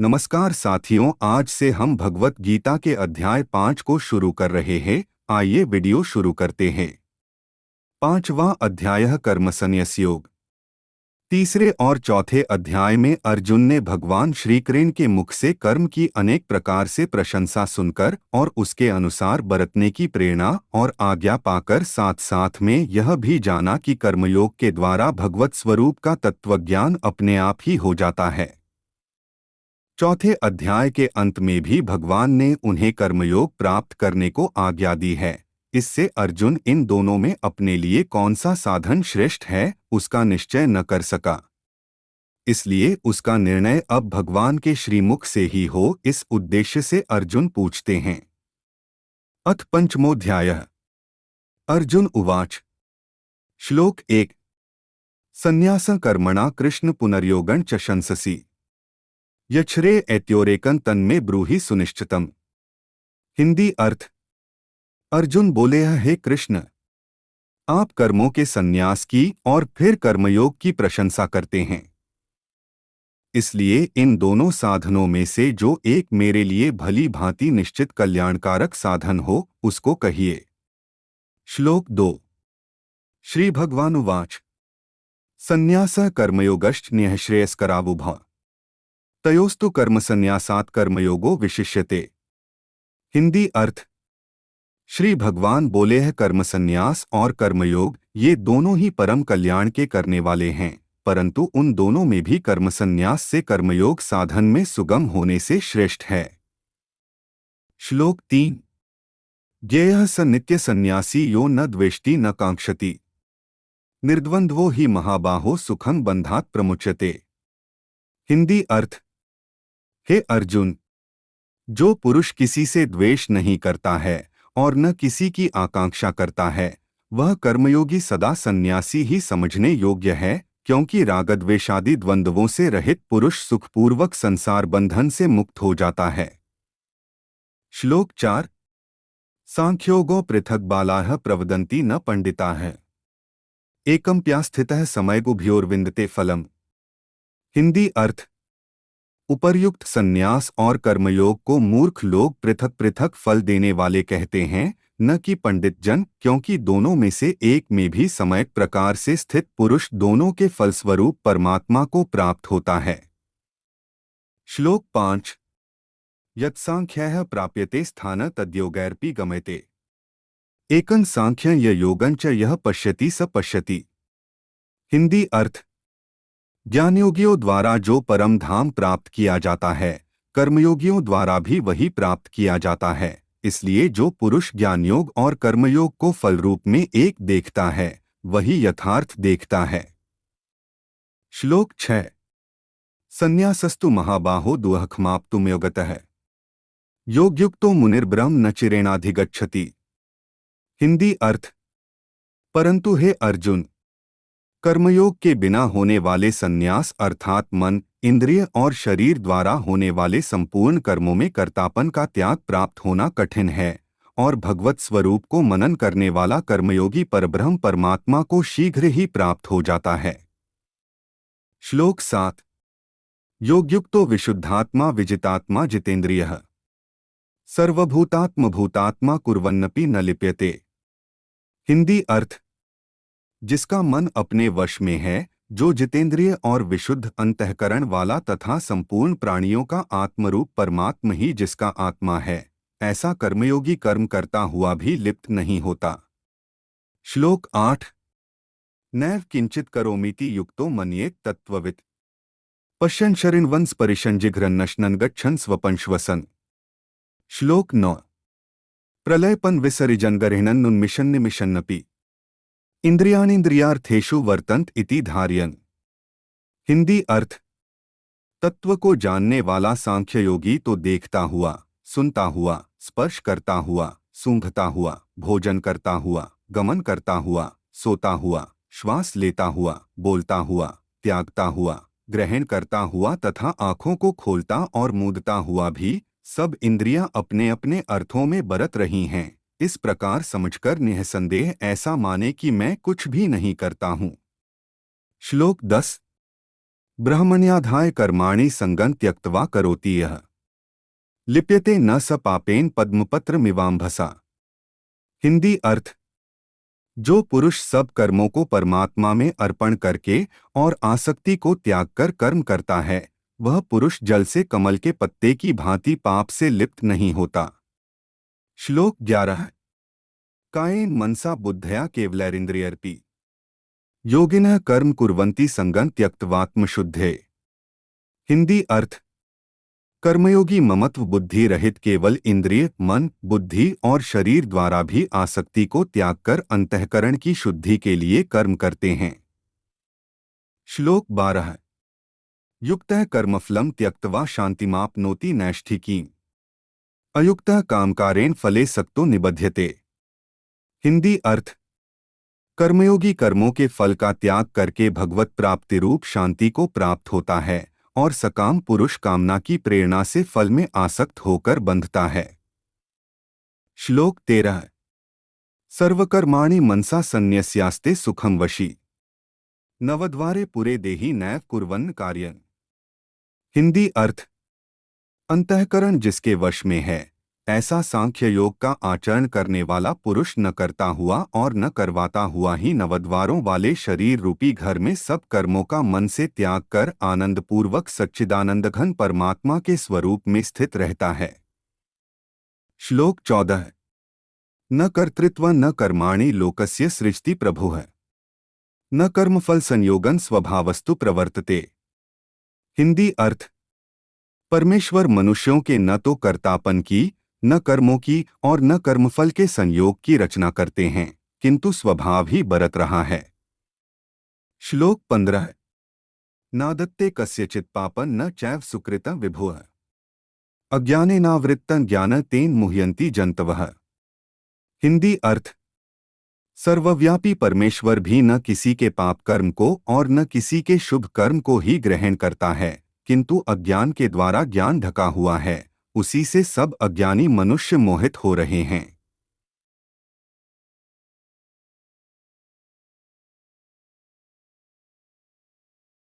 नमस्कार साथियों, आज से हम भगवत गीता के अध्याय 5 को शुरू कर रहे हैं। आइए वीडियो शुरू करते हैं। 5वां अध्याय कर्मसन्न्यास योग। तीसरे और चौथे अध्याय में अर्जुन ने भगवान श्री कृष्ण के मुख से कर्म की अनेक प्रकार से प्रशंसा सुनकर और उसके अनुसार बरतने की प्रेरणा और आज्ञा पाकर साथ साथ में यह भी जाना कि कर्मयोग के द्वारा भगवत स्वरूप का तत्वज्ञान अपने आप ही हो जाता है। चौथे अध्याय के अंत में भी भगवान ने उन्हें कर्मयोग प्राप्त करने को आज्ञा दी है। इससे अर्जुन इन दोनों में अपने लिए कौन सा साधन श्रेष्ठ है उसका निश्चय न कर सका, इसलिए उसका निर्णय अब भगवान के श्रीमुख से ही हो। इस उद्देश्य से अर्जुन पूछते हैं। अथ पंचमोऽध्यायः। अर्जुन उवाच। श्लोक 1। संन्यासं कर्मणा कृष्ण पुनर्योगं च शंससि यच्छ्रे ऐत्योरेकं तन्मे ब्रूहि सुनिश्चितम्। हिंदी अर्थ। अर्जुन बोले, हे कृष्ण, आप कर्मों के संन्यास की और फिर कर्मयोग की प्रशंसा करते हैं, इसलिए इन दोनों साधनों में से जो एक मेरे लिए भली भांति निश्चित कल्याणकारक साधन हो उसको कहिए। श्लोक 2। श्री भगवानुवाच। संन्यासः कर्मयोगश्च न्यश्रेयस्करावुभः तयोस्तु कर्मसन्न्यासात् कर्मयोगो विशिष्यते। हिंदी अर्थ। श्री भगवान बोले हैं, कर्मसन्यास और कर्मयोग ये दोनों ही परम कल्याण के करने वाले हैं, परंतु उन दोनों में भी कर्मसन्यास से कर्मयोग साधन में सुगम होने से श्रेष्ठ है। श्लोक 3। ज्ञेयः स नित्य सन्यासी यो न द्वेष्टि न कांक्षति निर्द्वंद्वो ही महाबाहो सुखं बंधात् प्रमुच्यते। हिंदी अर्थ। हे अर्जुन, जो पुरुष किसी से द्वेष नहीं करता है और न किसी की आकांक्षा करता है, वह कर्मयोगी सदा सन्यासी ही समझने योग्य है, क्योंकि रागद्वेषादि द्वंद्वों से रहित पुरुष सुखपूर्वक संसार बंधन से मुक्त हो जाता है। श्लोक 4। सांख्योगो पृथक बालाः प्रवदन्ति न पंडिताः एकम्प्यास्थितः समयगुभ्योर्विन्दते फलम्। हिंदी अर्थ। उपर्युक्त संन्यास और कर्मयोग को मूर्ख लोग पृथक पृथक फल देने वाले कहते हैं, न कि पंडित जन, क्योंकि दोनों में से एक में भी सम्यक प्रकार से स्थित पुरुष दोनों के फलस्वरूप परमात्मा को प्राप्त होता है। श्लोक 5। यत्सांख्यः प्राप्यते स्थान तद्योगैरपि गम्यते एकं सांख्यं य योगं च यः पश्यति स पश्यति। हिंदी अर्थ। ज्ञानयोगियों द्वारा जो परम धाम प्राप्त किया जाता है, कर्मयोगियों द्वारा भी वही प्राप्त किया जाता है, इसलिए जो पुरुष ज्ञानयोग और कर्मयोग को फल रूप में एक देखता है वही यथार्थ देखता है। श्लोक 6। संन्यासस्तु महाबाहो दुःखमाप्तुम्योगतः योगयुक्तो मुनिर्ब्रह्म न चिरेणाधिगच्छति। हिंदी अर्थ। परंतु हे अर्जुन, कर्मयोग के बिना होने वाले संन्यास अर्थात मन, इंद्रिय और शरीर द्वारा होने वाले संपूर्ण कर्मों में कर्तापन का त्याग प्राप्त होना कठिन है, और भगवत स्वरूप को मनन करने वाला कर्मयोगी परब्रह्म परमात्मा को शीघ्र ही प्राप्त हो जाता है। श्लोक 7। योगयुक्तो विशुद्धात्मा विजितात्मा जितेन्द्रियः सर्वभूतात्मभूतात्मा कुर्वन्नपि न लिप्यते। हिंदी अर्थ। जिसका मन अपने वश में है, जो जितेंद्रिय और विशुद्ध अंतःकरण वाला तथा संपूर्ण प्राणियों का आत्मरूप परमात्मा ही जिसका आत्मा है, ऐसा कर्मयोगी कर्म करता हुआ भी लिप्त नहीं होता। श्लोक 8। नैव किंचित करोमीति युक्तो मन्येत तत्त्ववित् पश्यन् शरिन्वन् स्परिशन् जिघ्रन्नश्नन् गच्छन् स्वपंश्वसन्। श्लोक 9। प्रलयपन विसर्जन गर्हिणन्नुन्मिषन्निमिषन्नपि इंद्रियाणींद्रियार्थेषु वर्तन्त इति धारयन्। हिंदी अर्थ। तत्व को जानने वाला सांख्य योगी तो देखता हुआ, सुनता हुआ, स्पर्श करता हुआ, सूंघता हुआ, भोजन करता हुआ, गमन करता हुआ, सोता हुआ, श्वास लेता हुआ, बोलता हुआ, त्यागता हुआ, ग्रहण करता हुआ तथा आँखों को खोलता और मूंदता हुआ भी सब इंद्रियां अपने अपने अर्थों में बरत रही हैं, इस प्रकार समझकर निःसंदेह ऐसा माने कि मैं कुछ भी नहीं करता हूँ। श्लोक 10। ब्रह्मण्याधाय कर्माणि संगं त्यक्त्वा करोति यः लिप्यते न स पापेन पद्मपत्रमिवाम्भसा। हिंदी अर्थ: जो पुरुष सब कर्मों को परमात्मा में अर्पण करके और आसक्ति को त्याग कर कर्म करता है, वह पुरुष जल से कमल के पत्ते की भांति पाप से लिप्त नहीं होता। श्लोक 11। कायेन मनसा बुद्धया केवलैरिंद्रियर्पि योगिनः कर्म कुर्वन्ति संगं त्यक्त्वात्मशुद्धये। हिंदी अर्थ: कर्मयोगी ममत्व बुद्धि रहित केवल इंद्रिय, मन, बुद्धि और शरीर द्वारा भी आसक्ति को त्याग कर अंतःकरण की शुद्धि के लिए कर्म करते हैं। श्लोक 12। युक्तः कर्मफलं त्यक्त्वा शान्तिमाप्नोति नैष्ठिकीम् अयुक्तः कामकारेण फले सक्तो निबध्यते। हिंदी अर्थ: कर्मयोगी कर्मों के फल का त्याग करके भगवत प्राप्ति रूप शांति को प्राप्त होता है और सकाम पुरुष कामना की प्रेरणा से फल में आसक्त होकर बंधता है। श्लोक 13। सर्वकर्माणि मनसा संन्यस्यास्ते सुखं वशी नवद्वारे पुरे देहि नैव कुर्वन् कार्यं। हिंदी अर्थ: अंतःकरण जिसके वश में है, ऐसा सांख्य योग का आचरण करने वाला पुरुष न करता हुआ और न करवाता हुआ ही नवद्वारों वाले शरीर रूपी घर में सब कर्मों का मन से त्याग कर आनंदपूर्वक सच्चिदानंदघन परमात्मा के स्वरूप में स्थित रहता है। श्लोक 14। न कर्तृत्व न कर्माणि लोकस्य सृजति प्रभुः न कर्मफल संयोगं स्वभावस्तु प्रवर्तते। हिंदी अर्थ: परमेश्वर मनुष्यों के न तो कर्तापन की, न कर्मों की और न कर्मफल के संयोग की रचना करते हैं, किंतु स्वभाव ही बरत रहा है। श्लोक 15। नादत्ते कस्यचित् पापं न चैव सुकृतं विभुः अज्ञानेनावृत्तं ज्ञानं तेन मुह्यन्ति जन्तवः। हिंदी अर्थ: सर्वव्यापी परमेश्वर भी न किसी के पाप कर्म को और न किसी के शुभ कर्म को ही ग्रहण करता है, किंतु अज्ञान के द्वारा ज्ञान ढका हुआ है, उसी से सब अज्ञानी मनुष्य मोहित हो रहे हैं।